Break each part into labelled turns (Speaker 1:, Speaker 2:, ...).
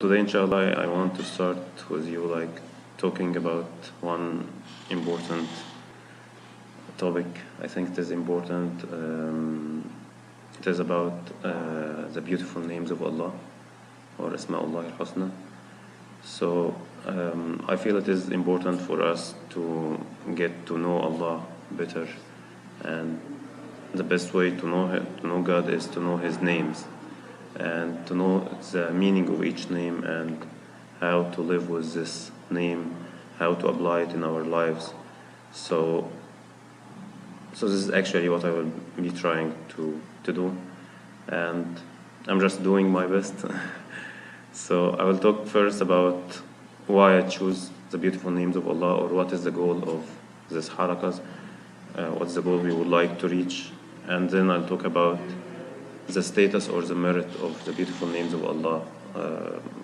Speaker 1: today, inshallah, I want to start with you, like talking about one important topic. I think it is important. It is about the beautiful names of Allah, or Asmاء الله الحسنى. So I feel it is important for us to get to know Allah better, and the best way to know God is to know His names, and to know the meaning of each name and how to live with this name, how to apply it in our lives. So this is actually what I will be trying to do, and I'm just doing my best. So I will talk first about why I choose the beautiful names of Allah, or what is the goal of this harakas, what's the goal we would like to reach, and then I'll talk about the status or the merit of the beautiful names of Allah,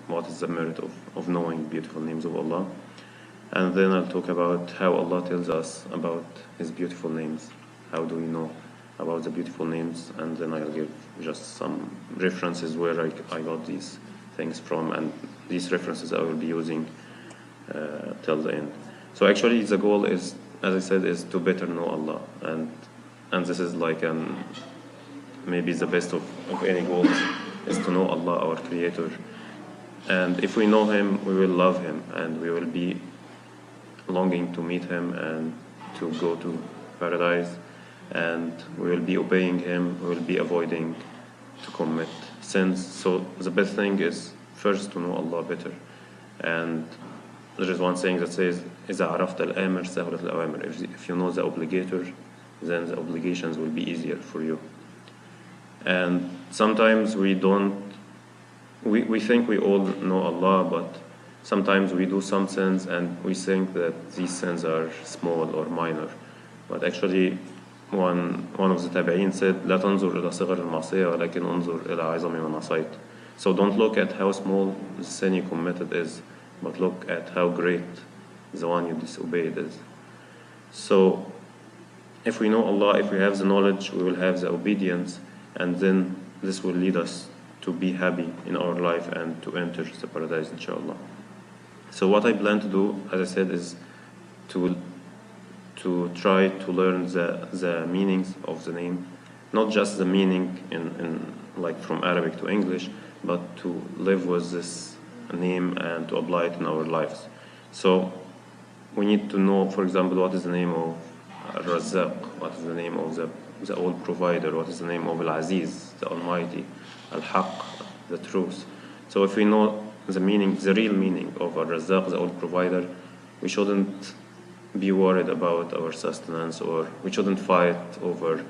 Speaker 1: what is the merit of knowing beautiful names of Allah, and then I'll talk about how Allah tells us about His beautiful names. How do we know about the beautiful names? And then I'll give just some references where I got these things from, and these references I will be using till the end. So actually the goal is, as I said, is to better know Allah, and this is like maybe the best of any goals is to know Allah, our Creator. And if we know Him, we will love Him, and we will be longing to meet Him and to go to paradise, and we will be obeying Him, we will be avoiding to commit sins. So the best thing is first to know Allah better. And there is one saying that says, إذا عرفت الآمر سهلت الأوامر. If you know the obligator, then the obligations will be easier for you. And sometimes we think we all know Allah, but sometimes we do some sins and we think that these sins are small or minor. But actually one of the tabi'in said, لا تنظر إلى صغر المعصية ولكن انظر إلى عظم ما عصيت. So don't look at how small the sin you committed is, but look at how great the one you disobeyed is. So if we know Allah, if we have the knowledge, we will have the obedience, and then this will lead us to be happy in our life and to enter the paradise, inshallah. So what I plan to do, as I said, is to try to learn the meanings of the name, not just the meaning in like from Arabic to English, but to live with this name and to apply it in our lives. So we need to know, for example, what is the name of Al-Razzaq, what is the name of the all provider, what is the name of Al-Aziz, the Almighty, Al-Haq, the truth. So if we know the meaning, the real meaning of Al-Razzaq, the all provider, we shouldn't be worried about our sustenance, or we shouldn't fight over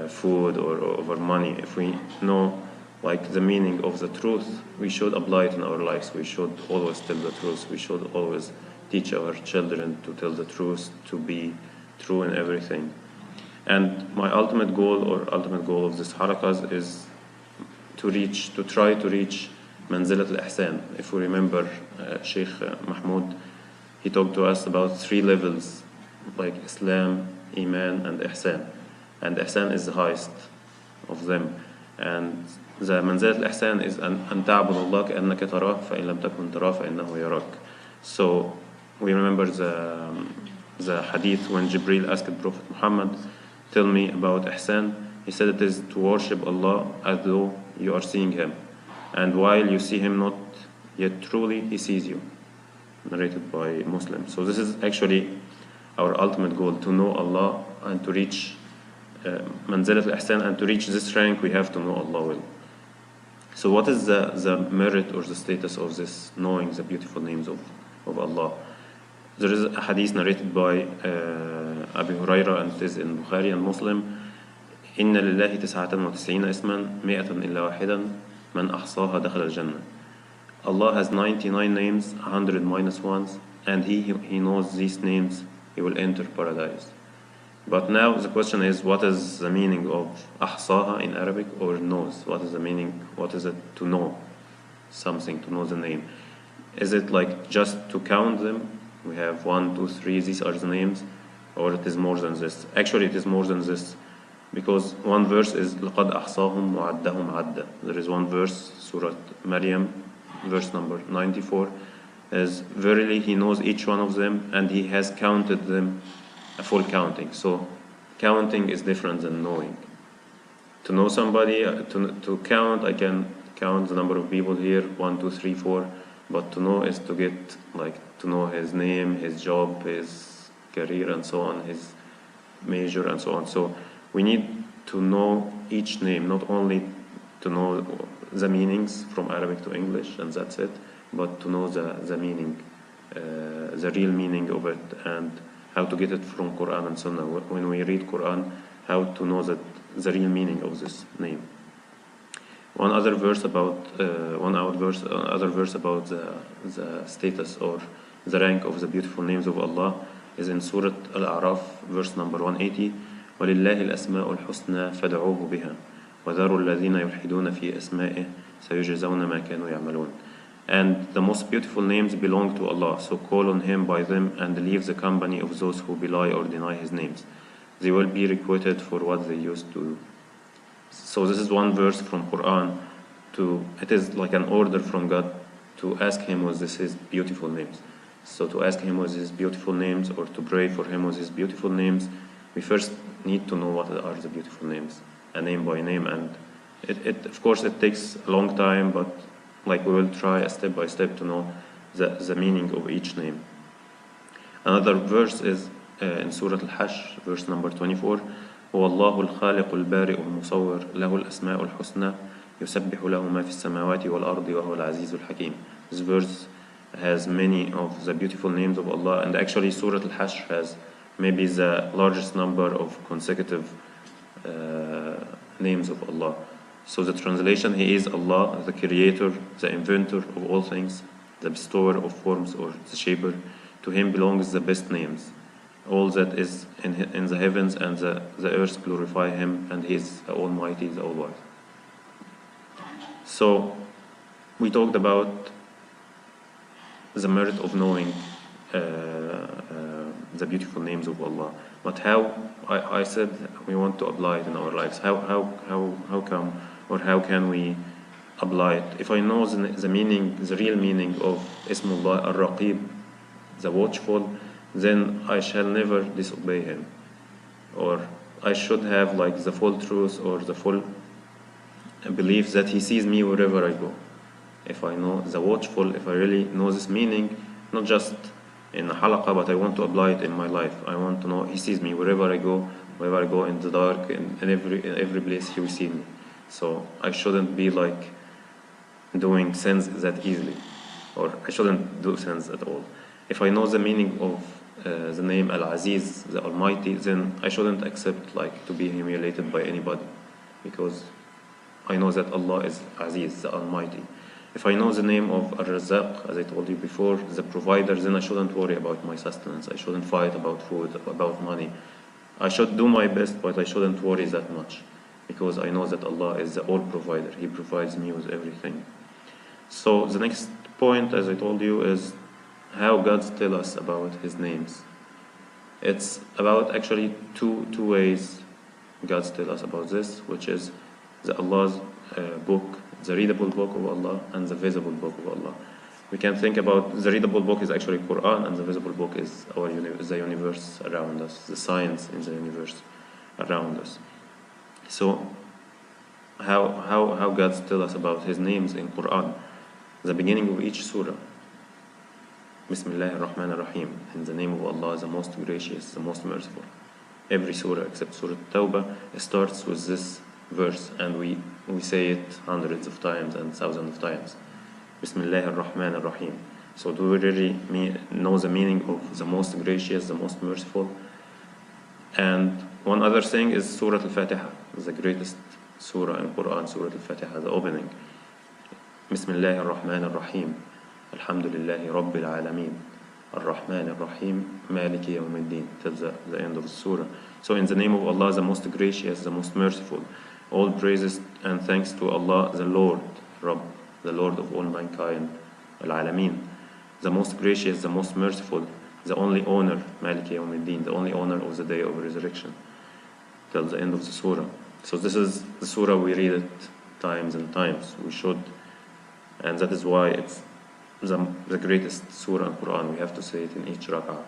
Speaker 1: food or over money. If we know like the meaning of the truth, we should apply it in our lives. We should always tell the truth. We should always teach our children to tell the truth, to be true in everything. And my ultimate goal of this harakas is to try to reach manzilat al-ihsan. If we remember Sheikh Mahmoud, he talked to us about 3 levels, like Islam, Iman, and Ihsan. And Ihsan is the highest of them. And the manzilat al-ihsan is أن تعبد الله كأنك تراه فإن لم تكن تراه فإنه يراك. So we remember the hadith when Jibril asked Prophet Muhammad, tell me about Ihsan. He said it is to worship Allah as though you are seeing Him, and while you see Him not yet truly, He sees you. Narrated by Muslims. So this is actually our ultimate goal, to know Allah and to reach manzilat al-ihsan, and to reach this rank we have to know Allah well. So what is the merit or the status of this knowing the beautiful names of Allah? There is a hadith narrated by Abu Huraira, and it is in Bukhari and Muslim. إن لله 99 اسما 100 إلا واحدا من أحصاها دخل الجنة. Allah has 99 names, 100 minus ones, and He knows these names, He will enter paradise. But now the question is, what is the meaning of أحصاها in Arabic, or knows? What is the meaning? What is it to know something, to know the name? Is it like just to count them? We have 1, 2, 3, these are the names, or it is more than this? Actually, it is more than this, because one verse is لقد أحصاهم وعدهم عدا. There is one verse, Surah Maryam, verse number 94, is verily he knows each one of them and he has counted them a full counting. So counting is different than knowing. To know somebody, to count, I can count the number of people here, 1, 2, 3, 4, but to know is to get, like, to know his name, his job, his career, and so on, his major, and so on. So we need to know each name, not only to know the meanings from Arabic to English, and that's it, but to know the meaning, the real meaning of it, and how to get it from Quran and Sunnah. When we read Quran, how to know the real meaning of this name. Another verse about the status or the rank of the beautiful names of Allah is in Surah Al-A'raf, verse number 180. وَلِلَّهِ الْأَسْمَاءُ الْحُسْنَى فَادْعُوهُ بِهَا وَذَرُوا الَّذِينَ يُلْحِدُونَ فِي أَسْمَائِهِ سَيُجْزَوْنَ مَا كَانُوا يَعْمَلُونَ. And the most beautiful names belong to Allah, so call on Him by them and leave the company of those who belie or deny His names. They will be requited for what they used to do. So this is one verse from Quran. It is like an order from God to ask Him with His beautiful names. So to ask Him with His beautiful names, or to pray for Him with His beautiful names, we first need to know what are the beautiful names, a name by name. And it of course it takes a long time, but like we will try a step by step to know the meaning of each name. Another verse is in Surah Al-Hashr, verse number 24. هو الله الخالق البارئ المصور له الأسماء الحسنى يسبح له ما في السماوات والأرض وهو العزيز الحكيم. This verse has many of the beautiful names of Allah, and actually Surah Al-Hashr has maybe the largest number of consecutive names of Allah. So the translation, He is Allah, the creator, the inventor of all things, the bestower of forms or the shaper. To Him belongs the best names. All that is in the heavens and the earth glorify Him, and He is the Almighty, the All-Wise. So we talked about the merit of knowing the beautiful names of Allah. But how, I said we want to apply it in our lives. How come, or how can we apply it? If I know the meaning, the real meaning of Ismullah Ar-Raqib, the watchful, then I shall never disobey Him. Or I should have like the full truth or the full belief that He sees me wherever I go. If I know the watchful, if I really know this meaning, not just in a halaqah, but I want to apply it in my life. I want to know He sees me wherever I go in the dark, in every place He will see me. So I shouldn't be like doing sins that easily, or I shouldn't do sins at all. If I know the meaning of the name Al-Aziz, the Almighty, then I shouldn't accept like to be humiliated by anybody, because I know that Allah is Aziz, the Almighty. If I know the name of Ar-Razzaq, as I told you before, the provider, then I shouldn't worry about my sustenance. I shouldn't fight about food, about money. I should do my best, but I shouldn't worry that much, because I know that Allah is the all provider. He provides me with everything. So the next point, as I told you, is how God tells us about His names. It's about actually two ways God tells us about this, which is Allah's book, the readable book of Allah, and the visible book of Allah. We can think about the readable book is actually Quran, and the visible book is the universe around us, the science in the universe around us. So how God tells us about His names in Quran? The beginning of each surah, Bismillah ar-Rahman ar-Rahim, in the name of Allah, the most gracious, the most merciful. Every surah except Surah Tawbah starts with this verse, and we say it hundreds of times and thousands of times. Bismillah ar-Rahman ar-Rahim. So do we really know the meaning of the most gracious, the most merciful? And one other thing is Surah Al-Fatiha, the greatest surah in Quran, Surah Al-Fatiha, the opening. Bismillah ar-Rahman ar-Rahim. Alhamdulillahi Rabbil Alameen. Ar-Rahman ar-Rahim. Maliki Yawmiddin. Till the end of the surah. So in the name of Allah, the most gracious, the most merciful. All praises and thanks to Allah, the Lord, Rabb, the Lord of all mankind, Al-Alameen, the most gracious, the most merciful, the only owner, Maliki Yawmiddin, the only owner of the day of resurrection, till the end of the surah. So this is the surah, we read it times and times. We should and that is why it's the greatest surah in Quran. We have to say it in each rak'ah,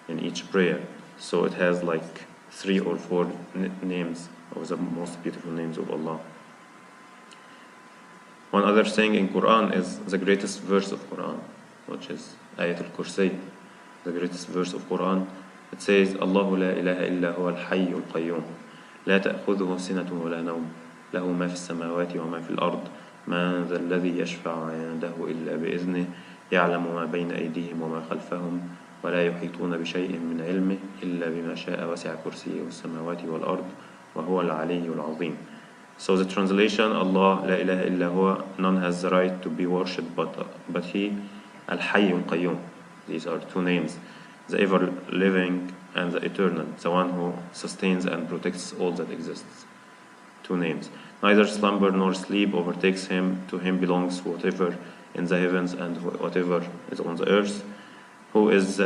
Speaker 1: in each prayer. So it has like 3 or 4 names of the most beautiful names of Allah. One other thing in Quran is the greatest verse of Quran, which is Ayat al-Kursi, the greatest verse of Quran. It says, Allahu la ilaha illa huwa al-hayy al-qayyum, la ta'khudhuhu sinatun wa la nawm, lahu ma fi as-samawati wa ma fi al-ard, ma dha alladhi yashfa'u 'indahu illa bi'idhnihi, ya'lamu ma bayna aydihim wa ma khalfahum, wa la yuhituna bi shay'in min 'ilmihi illa bima sha'a, wasi'a kursiyyuhu as-samawati wal-ard, wa huwa al-'aliyyu al-'azim. So the translation, Allah la ilaha illa huwa, none has the right to be worshipped but He, al-hayy al-qayyum. These are 2 names, the ever-living and the eternal, the one who sustains and protects all that exists. 2 names. Neither slumber nor sleep overtakes Him. To Him belongs whatever in the heavens and whatever is on the earth. Who is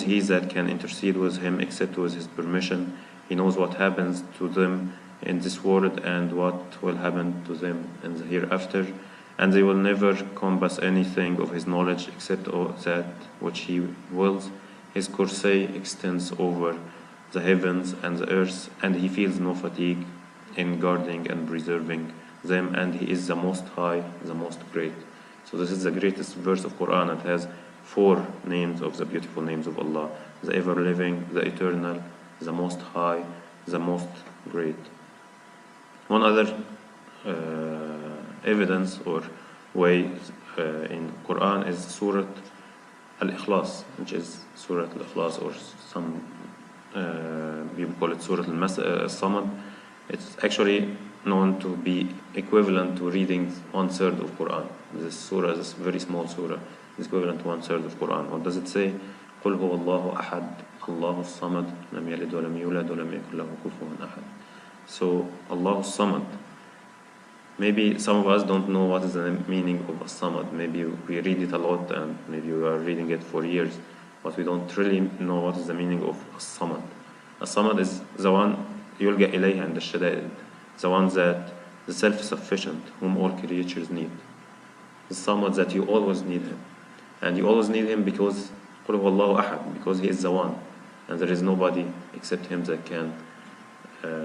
Speaker 1: He that can intercede with Him except with His permission? He knows what happens to them in this world and what will happen to them in the hereafter, and they will never compass anything of His knowledge except that which He wills. His kursi extends over the heavens and the earth, and He feels no fatigue in guarding and preserving them, and He is the Most High, the Most Great. So this is the greatest verse of Quran. It has 4 names of the beautiful names of Allah: the ever-living, the eternal, the Most High, the Most Great. One other evidence or way in Quran is Surah Al-Ikhlas, which is Surah Al-Ikhlas, or some people call it Surah Al-Samad. It's actually known to be equivalent to reading 1/3 of Quran. This surah, this very small surah, is equivalent to 1/3 of Quran. What does it say? قُلْ هُوَ اللَّهُ أَحَدٌ اللَّهُ الصَّمَدُ لَمْ يَلِدْ وَلَمْ يُولَدْ وَلَمْ يَكُنْ لَهُ كُفُوًا أَحَدٌ. So, Allahu Samad. Maybe some of us don't know what is the meaning of As-Samad. Maybe we read it a lot and maybe we are reading it for years, but we don't really know what is the meaning of As-Samad. As-Samad is the one يلجأ إليه عند الشدائد, the one that the self-sufficient, whom all creatures need. The Samad that you always need Him, and you always need Him because قُلْ هُوَ اللَّهُ أَحَدٌ, because He is the one, and there is nobody except Him that can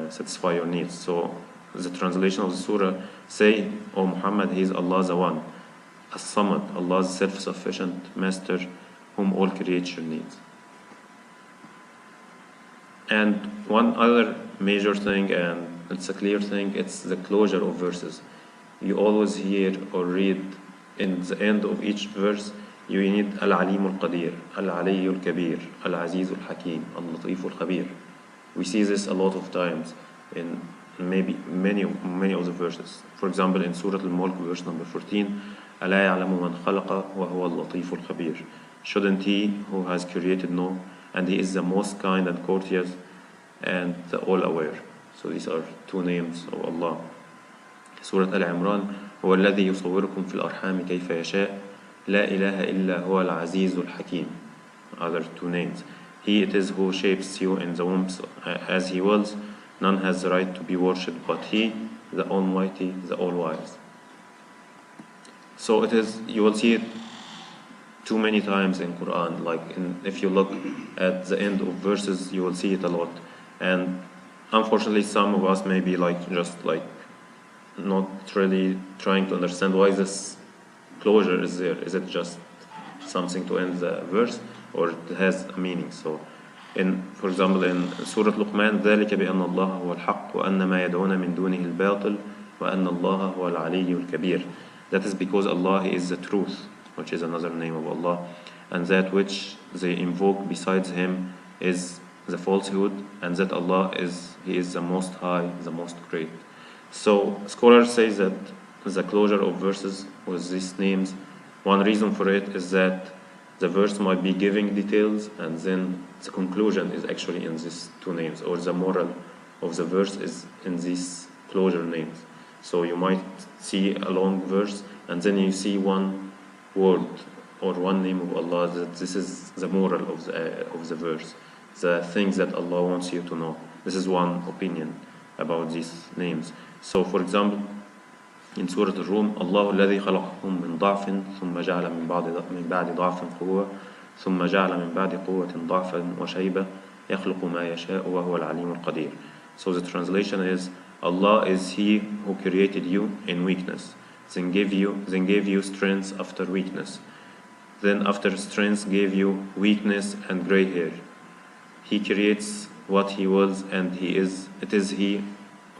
Speaker 1: satisfy your needs. So the translation of the surah say, O Muhammad, He is Allah the One, As-Samad, Allah's self-sufficient master, whom all creature needs. And one other major thing, and it's a clear thing, it's the closure of verses. You always hear or read in the end of each verse, you need Al-Alim Al-Qadir, Al-Ali Al-Kabir, Al-Aziz Al-Hakim, Al-Latif Al-Khabir. We see this a lot of times in maybe many of the verses. For example, in Surah Al-Mulk, verse number 14, أَلَا يَعْلَمُ مَنْ خَلَقَ وَهُوَ اللَّطِيفُ الْخَبِيرُ. Shouldn't He who has created know, and He is the most kind and courteous and the all-aware. So these are 2 names of Allah. Surah Al-Imran, هو الذي يصوركم في الأرحام كيف يشاء لا إله إلا هو العزيز الحكيم. Other 2 names. He it is who shapes you in the wombs as He wills. None has the right to be worshipped but He, the Almighty, the All-Wise. So it is, you will see it too many times in Quran. Like if you look at the end of verses, you will see it a lot. And unfortunately, some of us may be just not really trying to understand why this closure is there. Is it just something to end the verse, or it has a meaning? So, for example, in Surah Luqman, ذَلِكَ بِأَنَّ اللَّهَ هُوَ الْحَقُّ وَأَنَّ مَا يَدْعُونَ مِن دُونِهِ الْبَاطِلُ وَأَنَّ اللَّهَ هُوَ الْعَلِيُّ الْكَبِيرُ. That is because Allah is the truth, which is another name of Allah, and that which they invoke besides Him is the falsehood, and that Allah He is the Most High, the Most Great. So scholars say that the closure of verses with these names, one reason for it is that the verse might be giving details, and then the conclusion is actually in these 2 names, or the moral of the verse is in these closure names. So you might see a long verse, and then you see one word or one name of Allah, that this is the moral of the verse, the things that Allah wants you to know. This is one opinion about these names. So for example, in Surah Al-Rum, الله الذي خلقكم من ضعف ثم جعل من بعد ضعف قوة ثم جعل من بعد قوة ضعفا وشيبة يخلق ما يشاء وهو العليم القدير. So the translation is, Allah is He who created you in weakness, then gave you strength after weakness, then after strength gave you weakness and gray hair. He creates what He wills, and it is He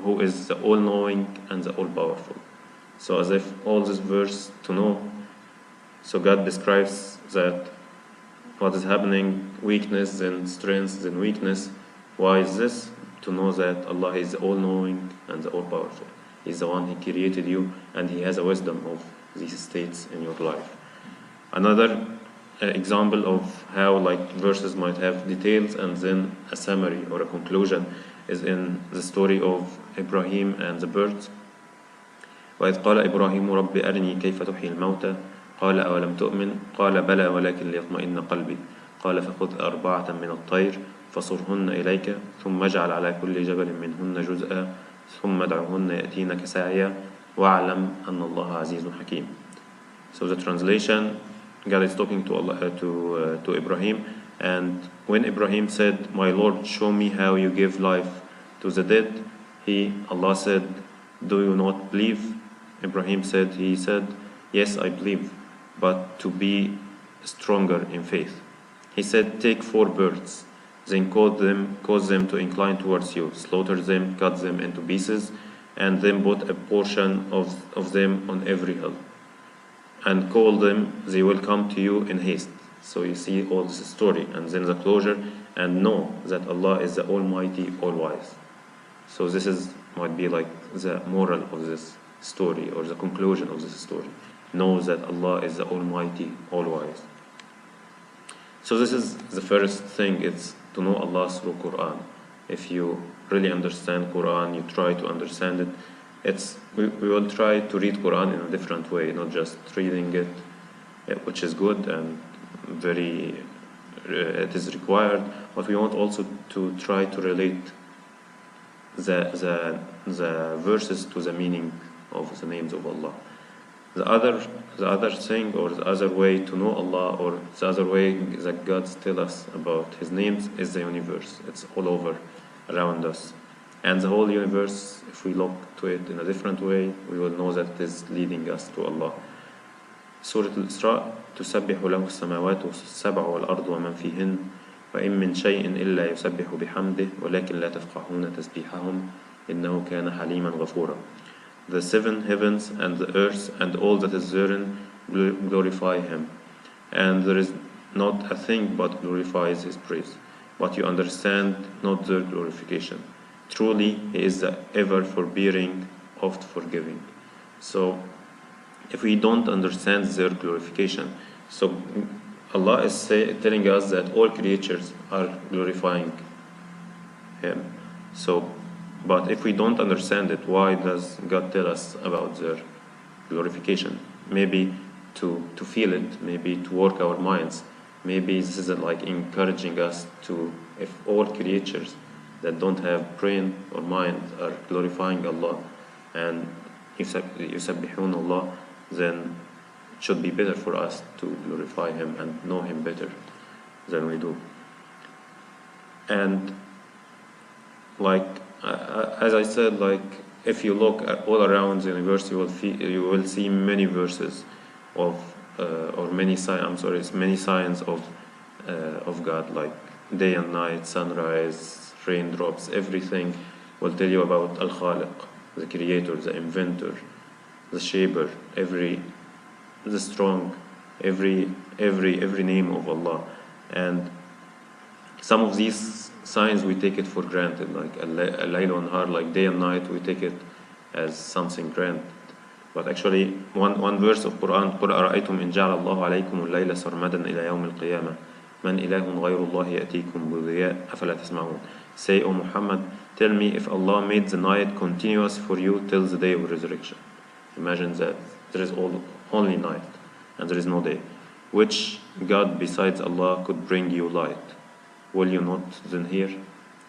Speaker 1: who is the all-knowing and the all-powerful. So as if all this verse to know, so God describes that what is happening, weakness, then strength, then weakness. Why is this? To know that Allah is the all-knowing and the all-powerful. He's the one He created you, and He has a wisdom of these states in your life. Another example of how verses might have details and then a summary or a conclusion is in the story of Ibrahim and the birds. وإذ قال إبراهيم رب أرني كيف تحيي الموتى قال أولم تؤمن قال بلى ولكن ليطمئن قلبي قال فخذ 4 من الطير فصرهن إليك ثم اجعل على كل جبل منهن جزءا ثم ادعهن يأتينك سعيا واعلم أن الله عزيز حكيم. So the translation, God is talking to Allah, to Ibrahim, and when Ibrahim said, "My Lord, show me how you give life to the dead," Allah said, "Do you not believe?" Ibrahim said, "Yes, I believe, but to be stronger in faith." He said, "Take 4 birds, then cause them to incline towards you, slaughter them, cut them into pieces, and then put a portion of them on every hill, and call them, they will come to you in haste." So you see all this story, and then the closure, and know that Allah is the Almighty, All-Wise. So this might be like the moral of this story, or the conclusion of this story. Know that Allah is the Almighty, All-Wise. So this is the first thing, it's to know Allah through Quran. If you really understand Quran, you try to understand it. We will try to read Quran in a different way, not just reading it, which is good and it is required, but we want also to try to relate the verses to the meaning of the names of Allah. The other thing, or the other way to know Allah, or the other way that God tells us about His names, is the universe. It's all over around us. And the whole universe, if we look to it in a different way, we will know that it is leading us to Allah. Surah Al-Isra, تسبح له السماوات السبع والأرض ومن فيهن وإن من شيء إلا يسبح بحمده ولكن لا تفقهون تسبيحهم إنه كان حليما غفورا. The 7 heavens and the earth and all that is therein glorify Him, and there is not a thing but glorifies His praise, but you understand not their glorification. Truly He is the ever forbearing, oft forgiving. So if we don't understand their glorification, so Allah is telling us that all creatures are glorifying Him. But if we don't understand it, why does God tell us about their glorification? Maybe to feel it, maybe to work our minds. Maybe this is encouraging us to, if all creatures that don't have brain or mind are glorifying Allah and yusabbihun Allah, then it should be better for us to glorify Him and know Him better than we do. And as I said, if you look all around the universe, you will see many verses of many signs of God, like day and night, sunrise, raindrops, everything will tell you about Al-Khaliq, the creator, the inventor, the shaper, the strong, every name of Allah. And some of these signs we take it for granted, like Al-Layl wa Nahar, like day and night, we take it as something granted. But actually, one verse of Quran, قُلْ أَرَأَيْتُمْ إِنْ جَعَلَ اللَّهُ عَلَيْكُمُ اللَّيْلَ سَرْمَدًا إِلَى يَوْمِ الْقِيَامَةِ مَنْ إِلَهٌ غَيْرُ اللَّهِ يَأْتِيكُمْ بِضِيَاءٍ أَفَلَا تَسْمَعُونَ. Say, O Muhammad, tell me if Allah made the night continuous for you till the day of resurrection. Imagine that there is only night and there is no day. Which God besides Allah could bring you light? Will you not then hear?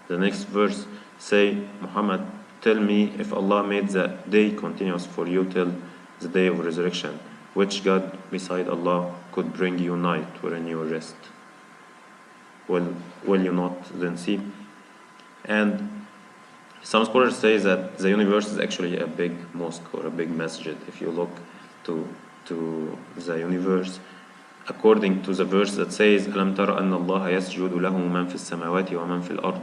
Speaker 1: The next verse, say, Muhammad, tell me, if Allah made the day continuous for you till the day of resurrection, which God beside Allah could bring you night wherein you rest? Will you not then see? And some scholars say that the universe is actually a big mosque or a big masjid. If you look to the universe, according to the verse that says ألم تر أن الله يسجد له من في السماوات ومن في الأرض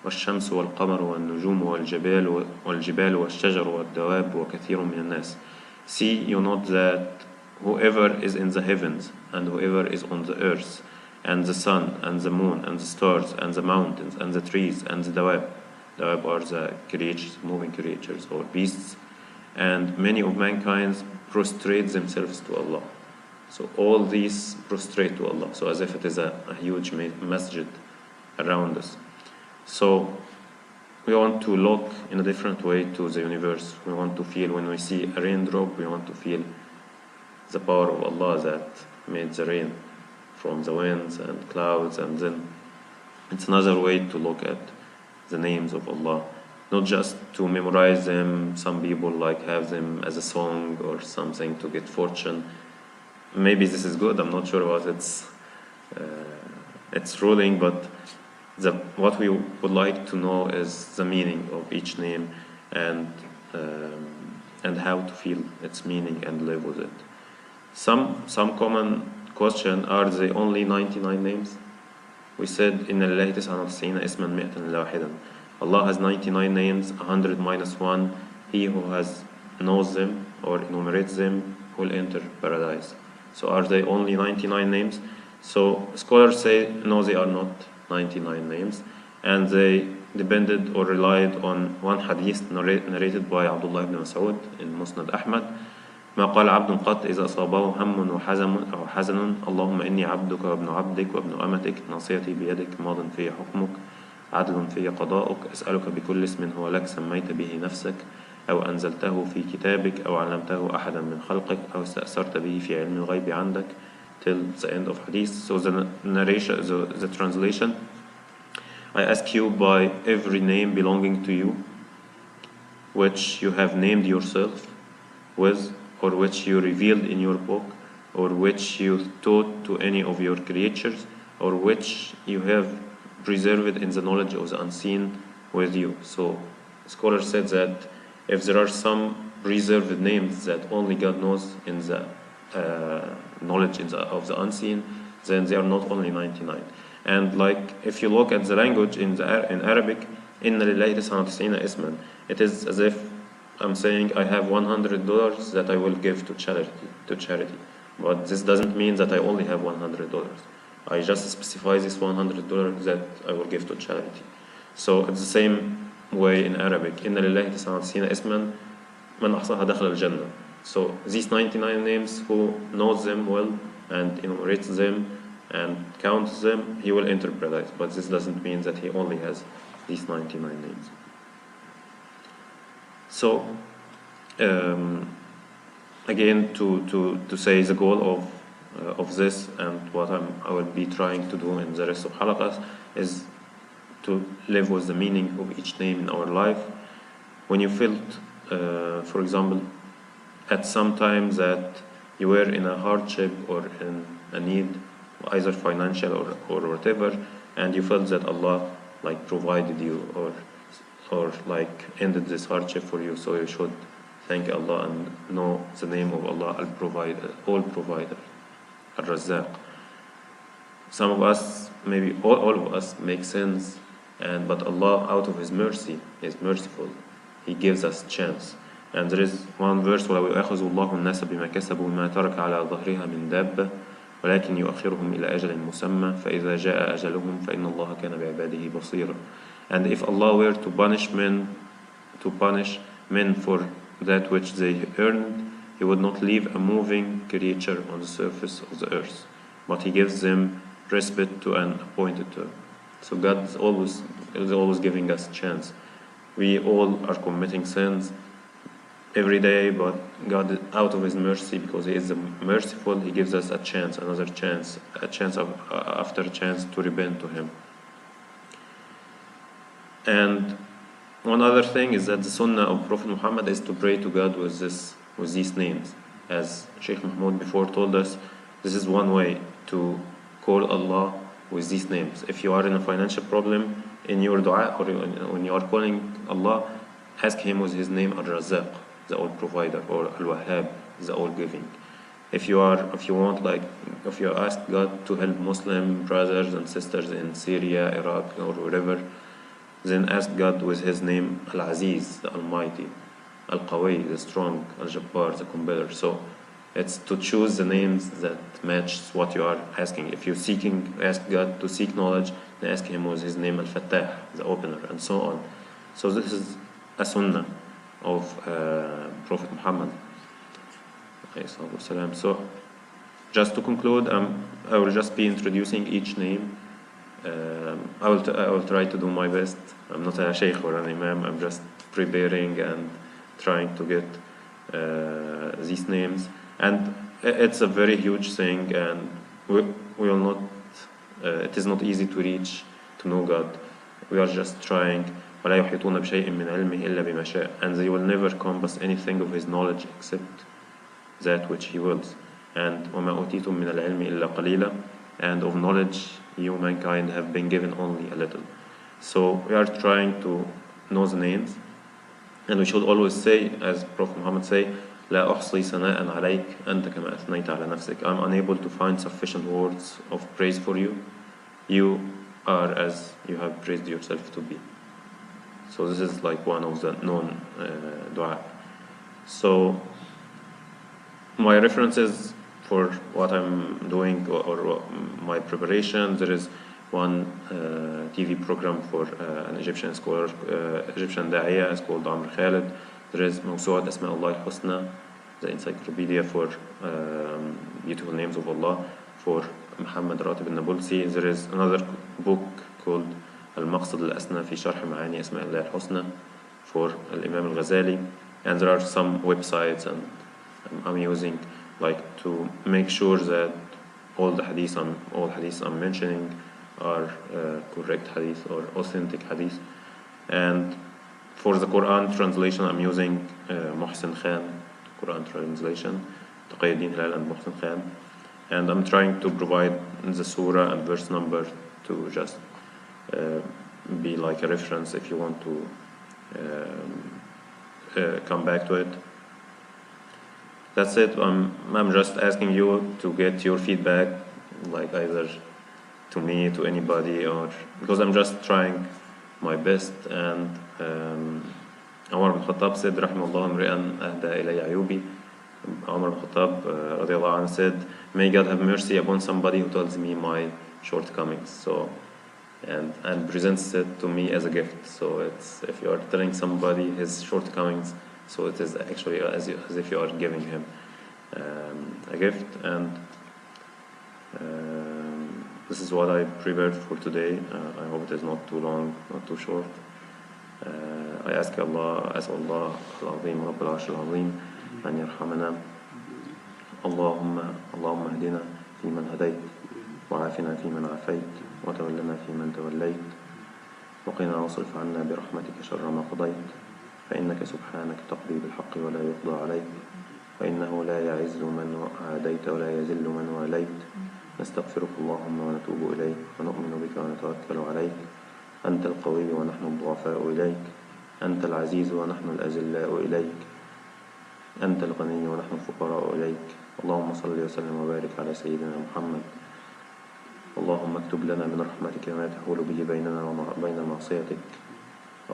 Speaker 1: والشمس والقمر والنجوم والجبال والشجر والدواب وكثير من الناس. See, you note that whoever is in the heavens and whoever is on the earth, and the sun and the moon and the stars and the mountains and the trees and the dawab are the creatures, moving creatures or beasts, and many of mankind prostrate themselves to Allah. So all these prostrate to Allah, so as if it is a huge masjid around us. So we want to look in a different way to the universe. We want to feel, when we see a raindrop, we want to feel the power of Allah that made the rain from the winds and clouds. And then it's another way to look at the names of Allah, not just to memorize them. Some people like have them as a song or something to get fortune. Maybe this is good, I'm not sure about its ruling, but what we would like to know is the meaning of each name and how to feel its meaning and live with it. Some common question, are they only 99 names? We said إن لله 99 اسما 100 إلا واحدا. Allah has 99 names, 100 minus 1. He who knows them or enumerates them will enter paradise. So are they only 99 names? So scholars say no, they are not 99 names, and they depended or relied on one hadith narrated by Abdullah ibn Mas'ud in Musnad Ahmad. ما قال عبد قط إذا أصابه هم وحزن اللهم إني عبدك وابن عبدك وابن أمتك ناصيتي بيدك ماض في حكمك عدل في قضاؤك أسألك بكل اسم هو لك سميت به نفسك أو أنزلته في كتابك أو علمته أحدا من خلقك أو استأثرت به في علم الغيب عندك, till the end of hadith. So the narration, the translation, I ask you by every name belonging to you, which you have named yourself with, or which you revealed in your book, or which you taught to any of your creatures, or which you have preserved in the knowledge of the unseen with you. So scholars said that if there are some reserved names that only God knows in the knowledge of the unseen, then they are not only 99. And like if you look at the language in Arabic, إن لله 99 اسما, it is as if I'm saying I have $100 that I will give to charity. But this doesn't mean that I only have $100. I just specify this $100 that I will give to charity. So it's the same way in Arabic. إن لله 99 اسما من أحصاها دخل الجنة. So these 99 names, who knows them well and enumerates them and counts them, he will enter paradise. But this doesn't mean that he only has these 99 names. So again, to say the goal of this and what I will be trying to do in the rest of halaqas is to live with the meaning of each name in our life. When you felt, for example, at some time that you were in a hardship or in a need, either financial or whatever, and you felt that Allah like provided you or like ended this hardship for you, so you should thank Allah and know the name of Allah, Al-Provider, All-Provider, Al-Razzaq. Some of us, maybe all of us, make sins, but Allah, out of His mercy, is merciful. He gives us chance. And there is one verse, وَلَوْ يُؤَخِذُ اللَّهُ النَّاسَ بِمَا كَسَبُوا مَا تَرَكَ عَلَى ظَهْرِهَا مِنْ دَابَّةٍ ولكن يؤخرهم إلى أجل مسمى فإذا جاء أجلهم فإن الله كان بعباده بصيرا. And if Allah were to punish men for that which they earned, He would not leave a moving creature on the surface of the earth, but He gives them respite to an appointed term. So God is always giving us a chance. We all are committing sins every day, but God, out of His mercy, because He is merciful, He gives us a chance, another chance, after a chance to repent to Him. And One other thing is that the sunnah of Prophet Muhammad is to pray to God with these names. As Sheikh Mahmoud before told us, this is one way to call Allah with these names. If you are in a financial problem, in your dua or when you are calling Allah, ask Him with His name Al-Razzaq, the all provider, or Al-Wahhab, the all giving. If you ask God to help Muslim brothers and sisters in Syria, Iraq, or wherever, then ask God with His name Al-Aziz, the Almighty, Al-Qawi, the strong, Al-Jabbar, the compeller. So it's to choose the names that match what you are asking. If you're seeking, ask God to seek knowledge, then ask Him with His name Al-Fattah, the opener, and so on. So this is a sunnah of Prophet Muhammad. So just to conclude, I will just be introducing each name. I will try to do my best. I'm not a sheikh or an imam. I'm just preparing and trying to get these names. And it's a very huge thing, and we will not. It is not easy to reach to know God. We are just trying. ولا يحيطون بشيء من علمه إلا بما شاء. And they will never compass anything of His knowledge except that which He wills. And وما أوتيتم من العلم إلا قليلا. And of knowledge, you mankind have been given only a little. So we are trying to know the names, and we should always say, as Prophet Muhammad say, لا أحصي ثناء عليك أنت كما أثنيت على نفسك. I'm unable to find sufficient words of praise for you. You are as you have praised yourself to be. So this is like one of the known dua. So my references for what I'm doing or my preparation, there is one TV program for an Egyptian scholar, Egyptian da'iya, is called Amr Khalid. There is موسوعة أسماء الله الحسنى, the encyclopedia for beautiful names of Allah, for Muhammad Ratib al-Nabulsi. There is another book called المقصد الأسنى في شرح معاني أسماء الله الحسنى for Imam al-Ghazali. And there are some websites, and I'm using like to make sure that all hadiths I'm mentioning are correct hadith or authentic hadith. And for the Quran translation, I'm using Muhsin Khan Quran translation, Taqiyuddin Hilal and Muhsin Khan. And I'm trying to provide the surah and verse number to just be like a reference if you want to come back to it. That's it. I'm just asking you to get your feedback, like either to me, to anybody, or because I'm just trying my best. And Umar ibn Khattab said, رحم الله امرئا أهدى إلي عيوبي. Umar ibn Khattab radiallahu anhu said, may God have mercy upon somebody who tells me my shortcomings. So and presents it to me as a gift. So it's, if you are telling somebody his shortcomings, so it is actually as if you are giving him a gift. And this is what I prepared for today. I hope it is not too long, not too short. I ask Allah العظيم رب العرش العظيم أن يرحمنا. اللهم اهدنا فيمن هديت، وعافنا فيمن عافيت، وتولنا فيمن توليت، وقنا واصرف عنا برحمتك شر ما قضيت، فإنك سبحانك تقضي بالحق ولا يقضى عليك، وإنه لا يعز من عاديت ولا يذل من واليت. نستغفرك اللهم ونتوب إليك، ونؤمن بك ونتوكل عليك. أنت القوي ونحن الضعفاء إليك، أنت العزيز ونحن الأذلاء إليك، أنت الغني ونحن الفقراء إليك. اللهم صل وسلم وبارك على سيدنا محمد. اللهم اكتب لنا من رحمتك ما تحول به بيننا وبين معصيتك.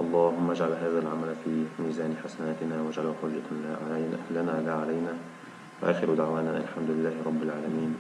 Speaker 1: اللهم اجعل هذا العمل في ميزان حسناتنا، واجعله حجة لنا لا علينا. وآخر دعوانا الحمد لله رب العالمين.